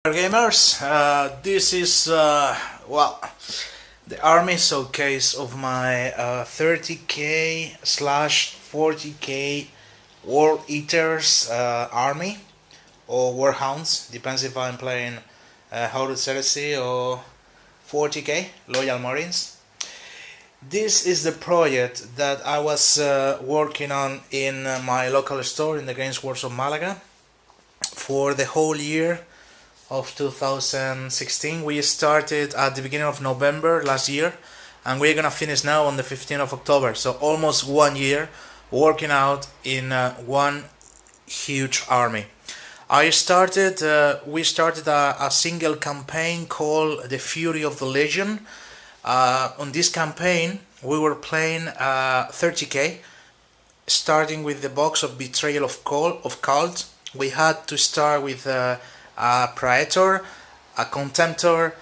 Gamers, this is the army showcase of my 30k slash 40k World Eaters army or Warhounds, depends if I'm playing Eaters Heresy or 40k Loyal Marines. This is the project that I was working on in my local store in the Games Workshop Malaga for the whole year of 2016. We started at the beginning of November last year and we're gonna finish now on the 15th of October, so almost 1 year working out in one huge army. We started a single campaign called the Fury of the Legion. On this campaign we were playing 30k, starting with the box of Betrayal of Cult. We had to start with a Praetor, a Contemptor,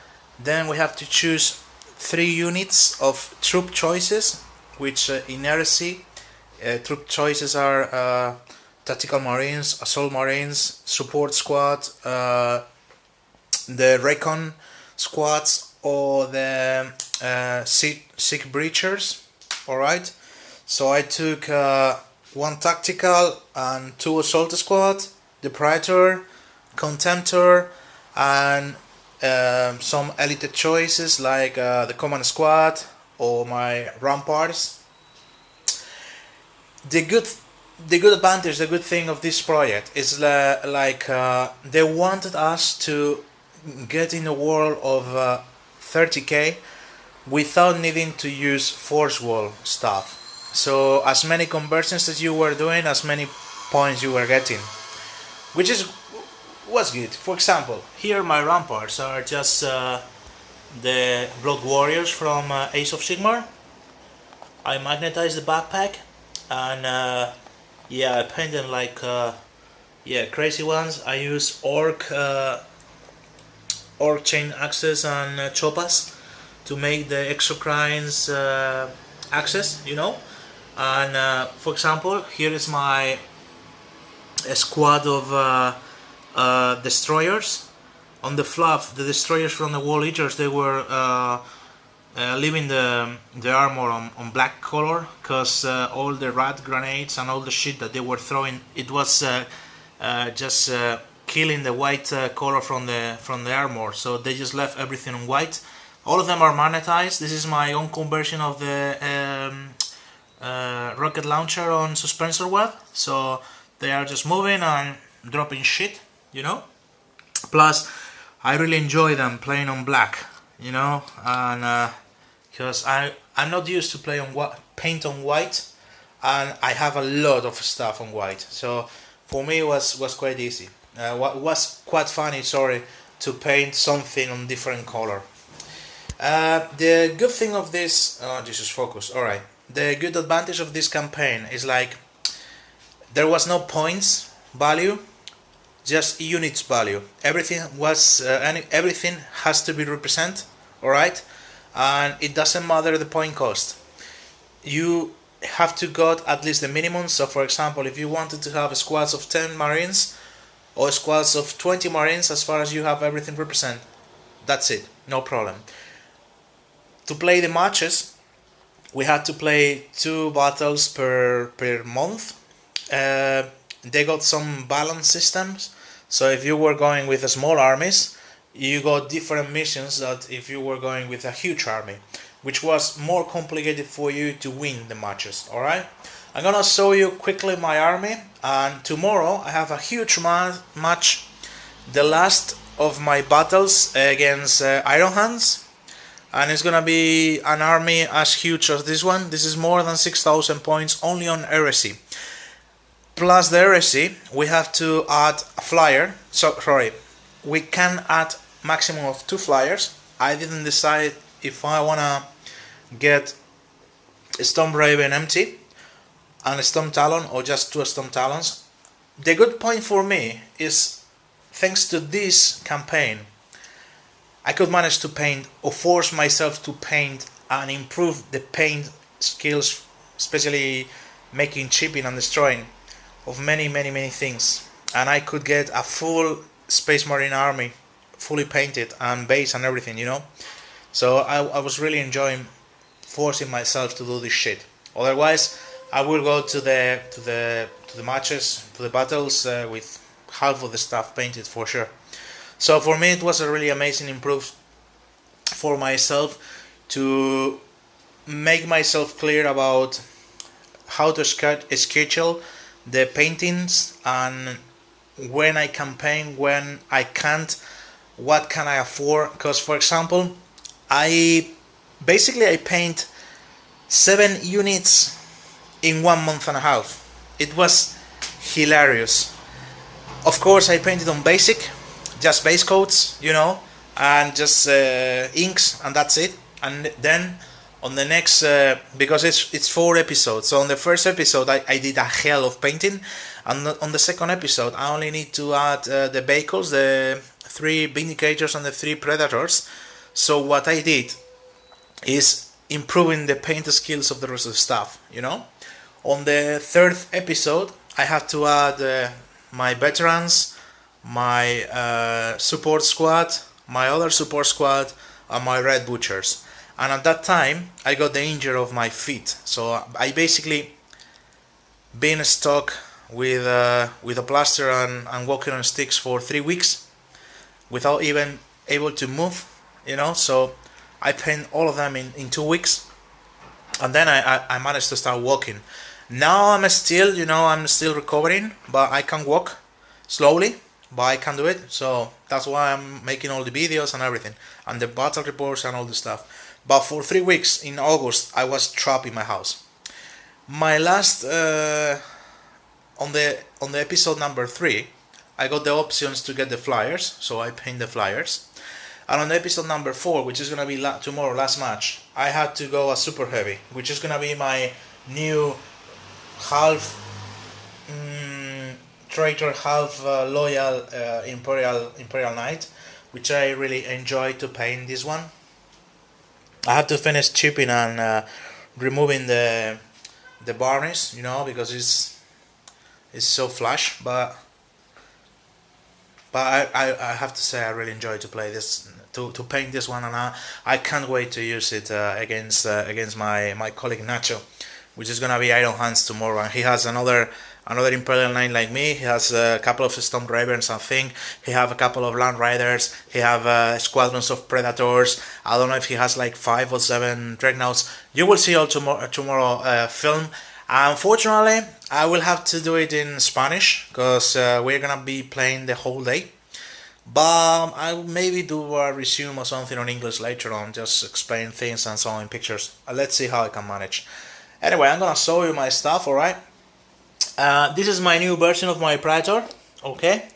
then we have to choose 3 units of troop choices, which in Heresy troop choices are Tactical Marines, Assault Marines, Support Squad, the Recon Squads, or the Sick Breachers. Alright, so I took 1 Tactical and 2 Assault Squad, the Praetor, Contemptor, and some elite choices like the Command Squad or my Ramparts. The good advantage, the good thing of this project is they wanted us to get in the world of 30k without needing to use force wall stuff. So as many conversions as you were doing, as many points you were getting, which was good. For example, here my ramparts are just the Blood Warriors from Age of Sigmar. I magnetized the backpack and I painted like crazy ones. I use Orc chain axes and chopas to make the exocrines axes, and for example, here is my squad of destroyers. On the fluff, the destroyers from the Wall Eaters, they were leaving the armor on black color, because all the rat grenades and all the shit that they were throwing, it was just killing the white color from the armor, so they just left everything on white. All of them are magnetized. This is my own conversion of the rocket launcher on Suspensor Web, so they are just moving and dropping shit, Plus, I really enjoy them playing on black, and because I'm not used to play on paint on white, and I have a lot of stuff on white, so for me it was quite easy. Was quite funny, to paint something on different color. The good thing of this, Jesus, focus. All right. The good advantage of this campaign is there was no points value, just units value. Everything has to be represented, all right, and it doesn't matter the point cost. You have to got at least the minimum. So for example, if you wanted to have squads of 10 Marines or squads of 20 Marines, as far as you have everything represented, that's it, no problem. To play the matches, we had to play 2 battles per month. They got some balance systems, so if you were going with small armies, you got different missions that if you were going with a huge army, which was more complicated for you to win the matches. Alright, I'm gonna show you quickly my army, and tomorrow I have a huge match, the last of my battles against Iron Hands, and it's gonna be an army as huge as this one. This is more than 6,000 points only on Heresy. Plus the Heresy, we have to add a flyer. We can add maximum of 2 flyers. I didn't decide if I wanna get a Storm Raven empty and a Storm Talon or just 2 Storm Talons. The good point for me is, thanks to this campaign, I could manage to paint or force myself to paint and improve the paint skills, especially making, chipping and destroying of many things, and I could get a full Space Marine army fully painted and base and everything, you know. So I was really enjoying forcing myself to do this shit. Otherwise, I will go to the matches, to the battles with half of the stuff painted for sure. So for me, it was a really amazing improve for myself to make myself clear about how to schedule the paintings and when I campaign, when I can't, what can I afford. Because for example, I paint 7 units in 1.5 months. It was hilarious. Of course, I painted on basic, just base coats, you know, and just inks, and that's it. And then on the next, because it's 4 episodes, so on the first episode I did a hell of painting, and on the second episode I only need to add the vehicles, the 3 Vindicators and the 3 Predators. So what I did is improving the paint skills of the rest of the stuff, you know. On the third episode I had to add my veterans, my support squad, my other support squad, and my red butchers. And at that time I got the injury of my feet, so I basically been stuck with a plaster and walking on sticks for 3 weeks without even able to move, you know. So I paint all of them in 2 weeks, and then I managed to start walking. Now I'm still recovering, but I can walk slowly, but I can do it. So that's why I'm making all the videos and everything, and the battle reports and all the stuff. But for 3 weeks in August I was trapped in my house. My last on the episode number 3 I got the options to get the flyers, so I paint the flyers. And on episode number 4, which is gonna be tomorrow, last match, I had to go a super heavy, which is gonna be my new half traitor, half loyal Imperial Knight, which I really enjoy to paint this one. I have to finish chipping and removing the varnish, you know, because it's so flash. But I have to say I really enjoy to play this, to paint this one, and I can't wait to use it against my colleague Nacho, which is gonna be Iron Hands tomorrow. And he has another Imperial Knight like me. He has a couple of Storm Ravens, I think. He have a couple of Land Riders. He have squadrons of Predators. I don't know if he has like 5 or 7 Dreadnoughts. You will see all tomorrow film. Unfortunately, I will have to do it in Spanish because we're gonna be playing the whole day. But I'll maybe do a resume or something on English later on, just explain things and so on in pictures. Let's see how I can manage. Anyway, I'm gonna show you my stuff, alright? This is my new version of my Predator, okay?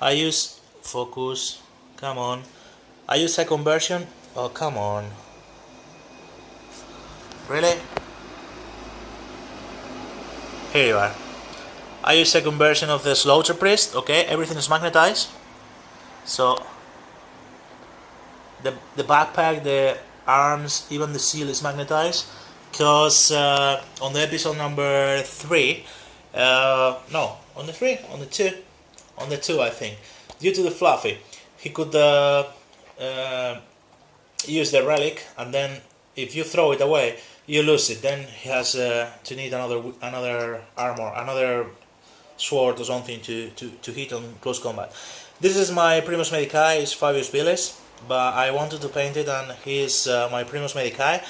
I use focus, come on. I use second version, oh come on. Really? Here you are. I use second version of the Slaughter Priest, okay? Everything is magnetized. So the backpack, the arms, even the seal is magnetized. Because on the episode number 3, no, on the 3, on the 2 I think, due to the Fluffy, he could use the relic, and then if you throw it away, you lose it. Then he has to need another armor, another sword or something to hit on close combat. This is my Primus Medicae, it's Fabius Billis, but I wanted to paint it, and he's my Primus Medicae.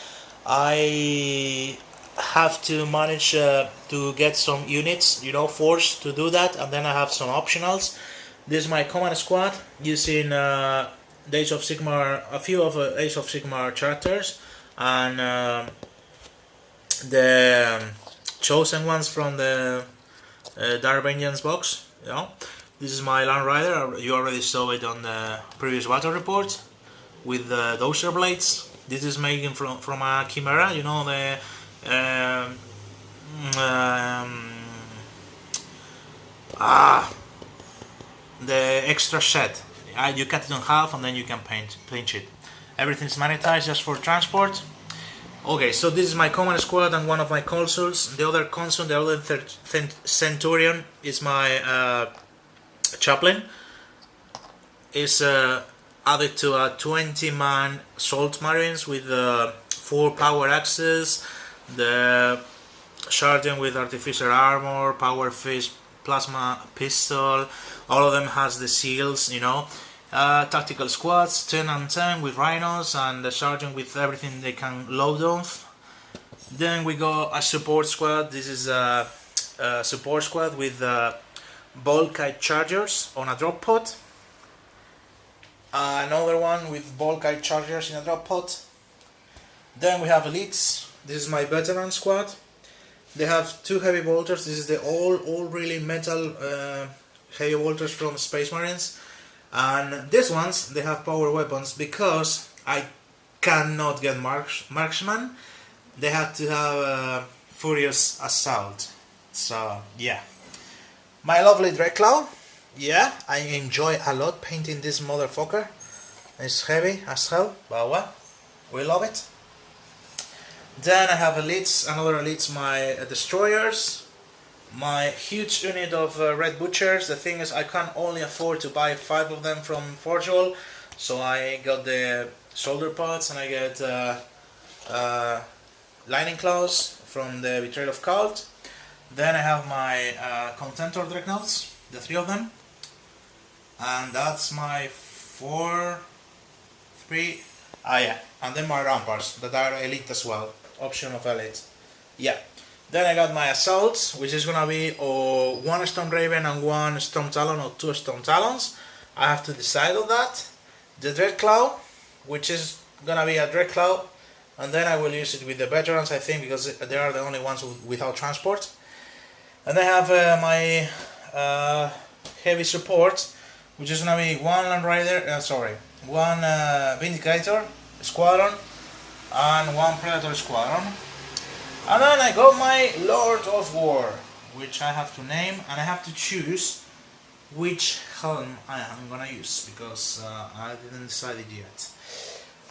I have to manage to get some units, you know, forced to do that, and then I have some optionals. This is my command squad using the Age of Sigmar, a few of Age of Sigmar characters, and the chosen ones from the Dark Vengeance box, you know. This is my Land Rider, you already saw it on the previous battle report, with the Dozer Blades. This is making from a Chimera, you know, the extra set. You cut it in half and then you can paint it. Everything's magnetized just for transport. Okay, so this is my command squad and one of my consuls. The other consul, the other centurion, is my chaplain. Is a added to a 20-man assault marines with 4 power axes, the sergeant with artificial armor, power fist, plasma pistol. All of them has the seals, you know. Tactical squads, 10 and 10 with rhinos, and the sergeant with everything they can load off. Then we go a support squad. This is a support squad with Volkite chargers on a drop pod. Another one with Volkite chargers in a drop pod. Then we have elites. This is my veteran squad. They have 2 heavy bolters. This is the all really metal heavy bolters from Space Marines. And these ones, they have power weapons because I cannot get marksman. They have to have furious assault. So yeah, my lovely Dreadclaw. Yeah, I enjoy a lot painting this motherfucker. It's heavy as hell, but well, we love it. Then I have elites, another elites, my destroyers, my huge unit of red butchers. The thing is, I can only afford to buy 5 of them from Forgeable, so I got the shoulder pods and I get lightning claws from the Betrayal of Cult. Then I have my Contemptor Dreadnoughts, the 3 of them, and that's my 3. Yeah, and then my Ramparts that are elite as well, option of elite. Yeah. Then I got my assaults, which is gonna be 1 Storm Raven and 1 Storm Talon or 2 Storm Talons. I have to decide on that. The Dreadclaw, which is gonna be a Dreadclaw, and then I will use it with the veterans, I think, because they are the only ones without transport. And I have my heavy support, which is gonna be 1 Land Rider, 1 Vindicator Squadron and 1 Predator Squadron. And then I got my Lord of War, which I have to name, and I have to choose which helm I am gonna use, because I didn't decide it yet.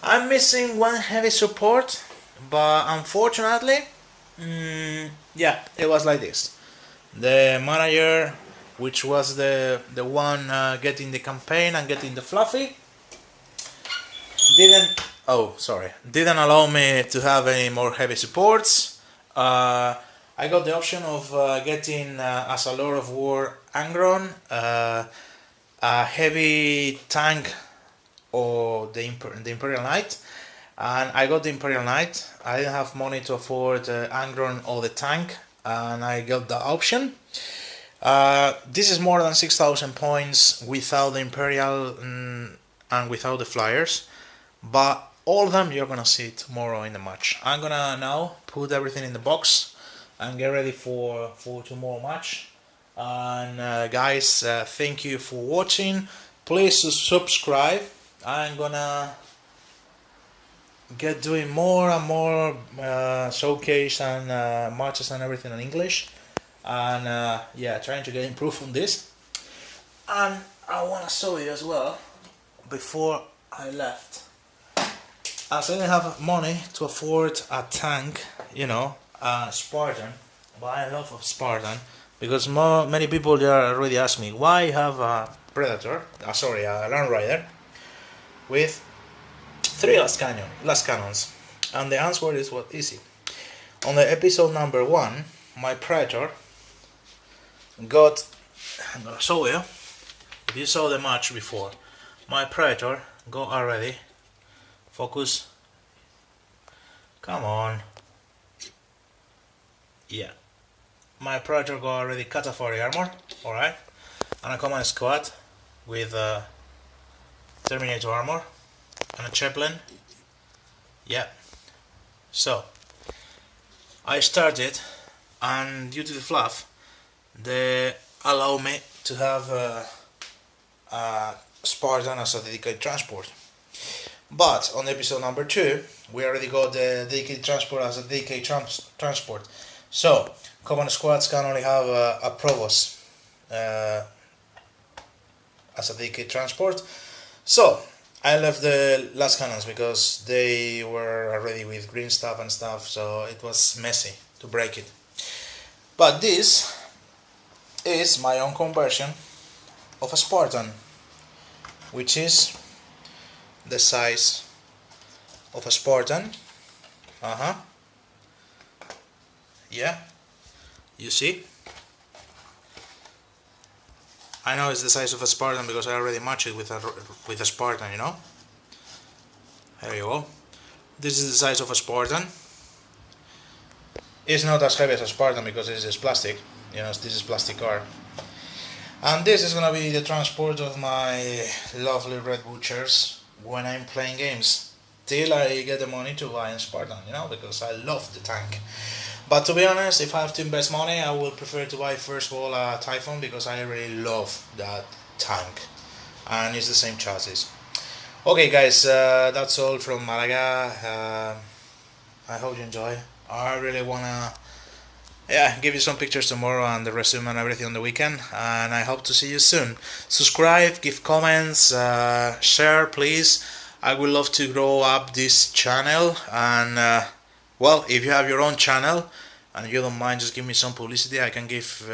I'm missing 1 heavy support, but unfortunately, yeah, it was like this. The manager, which was the one getting the campaign and getting the fluffy, didn't allow me to have any more heavy supports. I got the option of getting as a Lord of War Angron, a heavy tank, or the Imperial Knight, and I got the Imperial Knight. I didn't have money to afford Angron or the tank, and I got the option. This is more than 6,000 points without the Imperial and without the flyers, but all of them you're gonna see tomorrow in the match. I'm gonna now put everything in the box and get ready for tomorrow match. And guys, thank you for watching. Please subscribe. I'm gonna get doing more and more showcase and matches and everything in English. And yeah, trying to get improved on this. And I wanna show you as well before I left. As I didn't have money to afford a tank, you know, Spartan, but I love Spartan, because many people there already asked me why you have a Predator, a Land Rider, with 3 last cannons, and the answer is easy. On the episode number 1, my Predator got, I'm gonna show you, if you saw the match before, my Predator got already. Focus. Come on. Yeah. My Predator got already Cataphory armor. Alright. And a command squad with Terminator armor. And a Chaplain. Yeah. So, I started, and due to the fluff, they allow me to have a Spartan as a dedicated transport. But on episode number 2, we already got the dedicated transport as a dedicated transport. So, command squads can only have a Provost as a dedicated transport. So, I left the last cannons because they were already with green stuff and stuff, so it was messy to break it. But this is my own conversion of a Spartan, which is the size of a Spartan. Yeah, you see? I know it's the size of a Spartan because I already matched it with a Spartan, you know? There you go. This is the size of a Spartan. It's not as heavy as a Spartan because this is plastic, you know, this is plastic car. And this is gonna be the transport of my lovely Red Butchers when I'm playing games. Till I get the money to buy a Spartan, you know, because I love the tank. But to be honest, if I have to invest money, I will prefer to buy first of all a Typhoon because I really love that tank. And it's the same chassis. Okay guys, that's all from Malaga. I hope you enjoy. I really wanna give you some pictures tomorrow and the resume and everything on the weekend, and I hope to see you soon. Subscribe, give comments, share please. I would love to grow up this channel, and well, if you have your own channel and you don't mind, just give me some publicity. I can give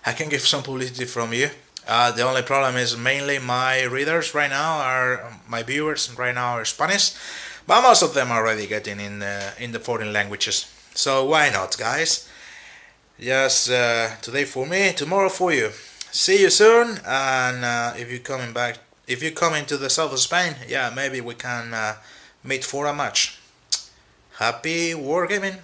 I can give some publicity from you. The only problem is mainly my readers right now are my viewers right now are Spanish, but most of them are already getting in the foreign languages. So why not, guys? Just today for me, tomorrow for you. See you soon, and if you're coming to the south of Spain, yeah, maybe we can meet for a match. Happy wargaming!